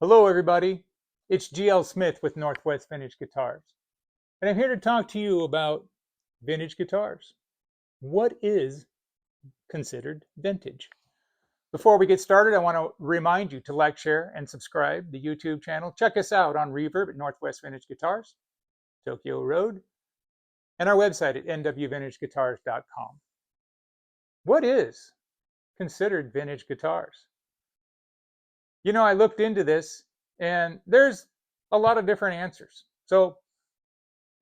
Hello, everybody. It's GL Smith with Northwest Vintage Guitars, and I'm here to talk to you about vintage guitars. What is considered vintage? Before we get started, I want to remind you to like, share, and subscribe the YouTube channel. Check us out on Reverb at Northwest Vintage Guitars, Tokyo Road, and our website at nwvintageguitars.com. What is considered vintage guitars? I looked into this, and there's a lot of different answers. So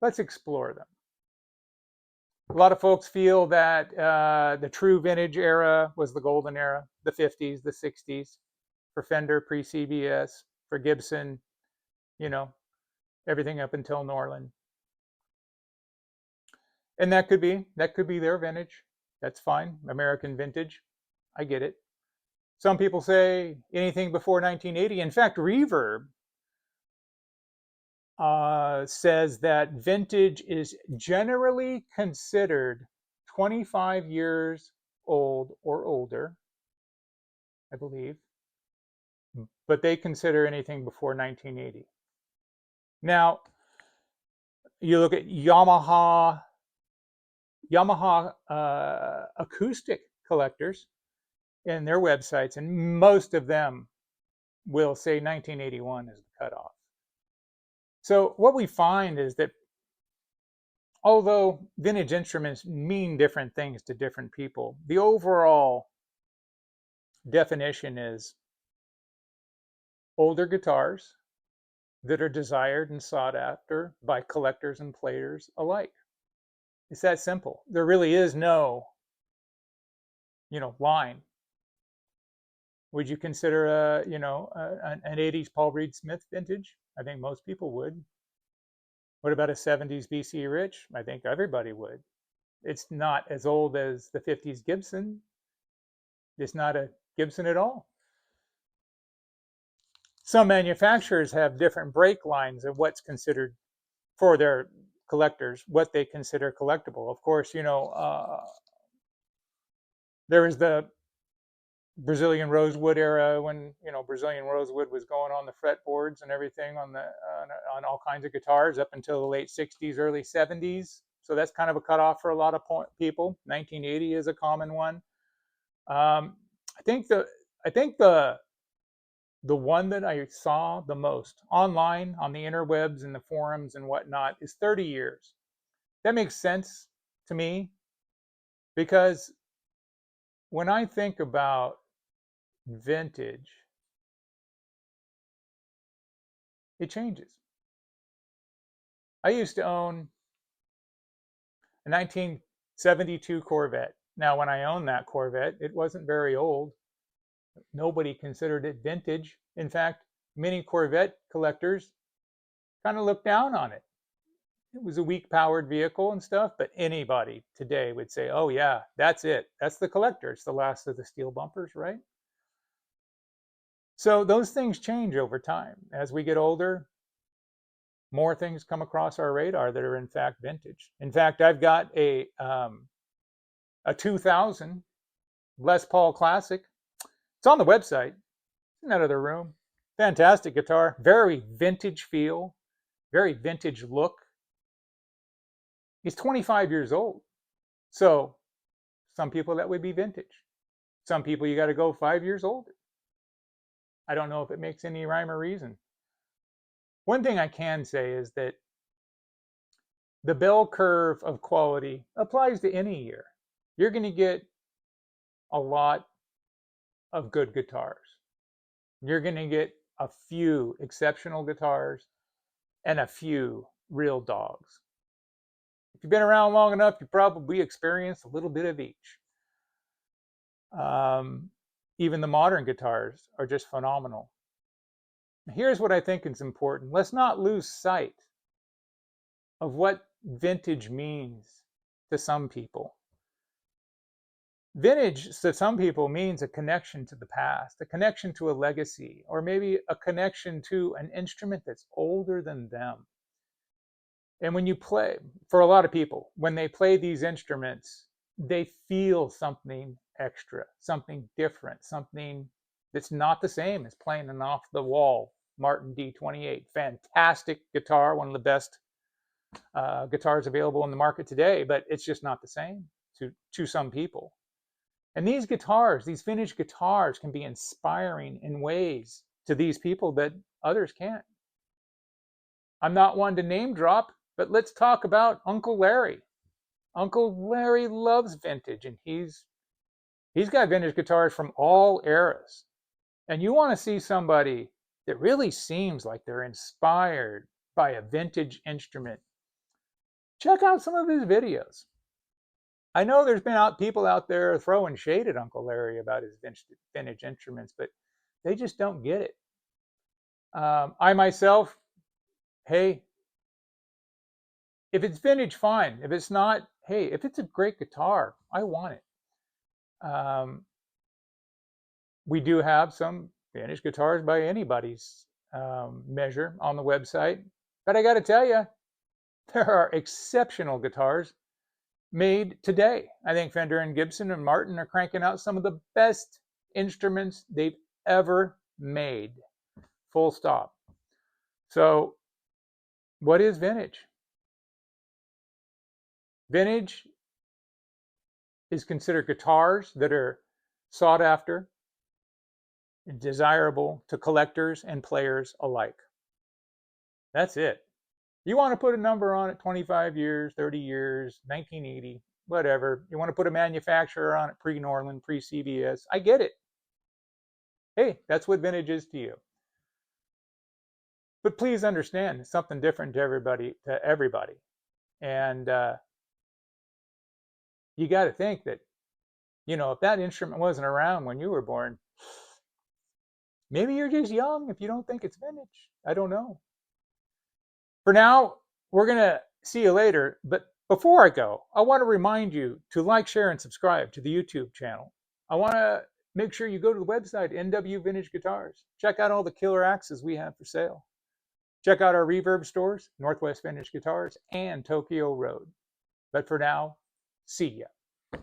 let's explore them. A lot of folks feel that the true vintage era was the golden era, the 50s, the 60s, for Fender pre-CBS, for Gibson, you know, everything up until Norland. And that could be their vintage. That's fine. American vintage. I get it. Some people say anything before 1980. In fact, Reverb says that vintage is generally considered 25 years old or older, I believe, but they consider anything before 1980. Now, you look at Yamaha acoustic collectors and their websites, and most of them will say 1981 is the cutoff. So what we find is that although vintage instruments mean different things to different people, the overall definition is older guitars that are desired and sought after by collectors and players alike. It's that simple. There really is no, line. Would you consider an 80s Paul Reed Smith vintage? I think most people would. What about a 70s BC Rich? I think everybody would. It's not as old as the 50s Gibson. It's not a Gibson at all. Some manufacturers have different break lines of what's considered for their collectors, what they consider collectible. Of course, there was the Brazilian rosewood era when Brazilian rosewood was going on the fretboards and everything on all kinds of guitars up until the late 60s, early 70s. So that's kind of a cutoff for a lot of people. 1980 is a common one. I think the one that I saw the most online on the interwebs and the forums and whatnot is 30 years. That makes sense to me because when I think about vintage, it changes. I used to own a 1972 Corvette. Now, when I owned that Corvette, it wasn't very old. Nobody considered it vintage. In fact, many Corvette collectors kind of looked down on it. It was a weak powered vehicle and stuff, but anybody today would say, oh, yeah, that's it. That's the collector. It's the last of the steel bumpers, right? So those things change over time. As we get older, more things come across our radar that are in fact vintage. In fact, I've got a 2000 Les Paul Classic. It's on the website. It's in that other room. Fantastic guitar. Very vintage feel. Very vintage look. It's 25 years old. So some people that would be vintage. Some people you got to go 5 years older. I don't know if it makes any rhyme or reason. One thing I can say is that the bell curve of quality applies to any year. You're going to get a lot of good guitars. You're going to get a few exceptional guitars and a few real dogs. If you've been around long enough, you probably experienced a little bit of each. Even the modern guitars are just phenomenal. Here's what I think is important. Let's not lose sight of what vintage means to some people. Vintage to some people means a connection to the past, a connection to a legacy, or maybe a connection to an instrument that's older than them. And when you play, for a lot of people, when they play these instruments, they feel something extra, something different, something that's not the same as playing an off the wall Martin D28. Fantastic guitar, one of the best guitars available in the market today, but it's just not the same to some people. And these guitars, these vintage guitars, can be inspiring in ways to these people that others can't. I'm not one to name drop, but let's talk about Uncle Larry. Uncle Larry loves vintage, and he's got vintage guitars from all eras. And you want to see somebody that really seems like they're inspired by a vintage instrument, check out some of his videos. I know there's been people out there throwing shade at Uncle Larry about his vintage instruments, but they just don't get it. I myself, hey, if it's vintage, fine. If it's not, hey, if it's a great guitar, I want it. We do have some vintage guitars by anybody's measure on the website, but I got to tell you, there are exceptional guitars made today. I think Fender and Gibson and Martin are cranking out some of the best instruments they've ever made. Full stop. So, what is vintage? Vintage is considered guitars that are sought after, desirable to collectors and players alike. That's it. You want to put a number on it, 25 years, 30 years, 1980, whatever. You want to put a manufacturer on it, pre-Norland, pre-CBS. I get it. Hey, that's what vintage is to you. But please understand, it's something different to everybody. And you got to think that, if that instrument wasn't around when you were born, maybe you're just young if you don't think it's vintage. I don't know. For now, we're going to see you later. But before I go, I want to remind you to like, share, and subscribe to the YouTube channel. I want to make sure you go to the website, NW Vintage Guitars. Check out all the killer axes we have for sale. Check out our Reverb stores, Northwest Vintage Guitars, and Tokyo Road. But for now, see ya.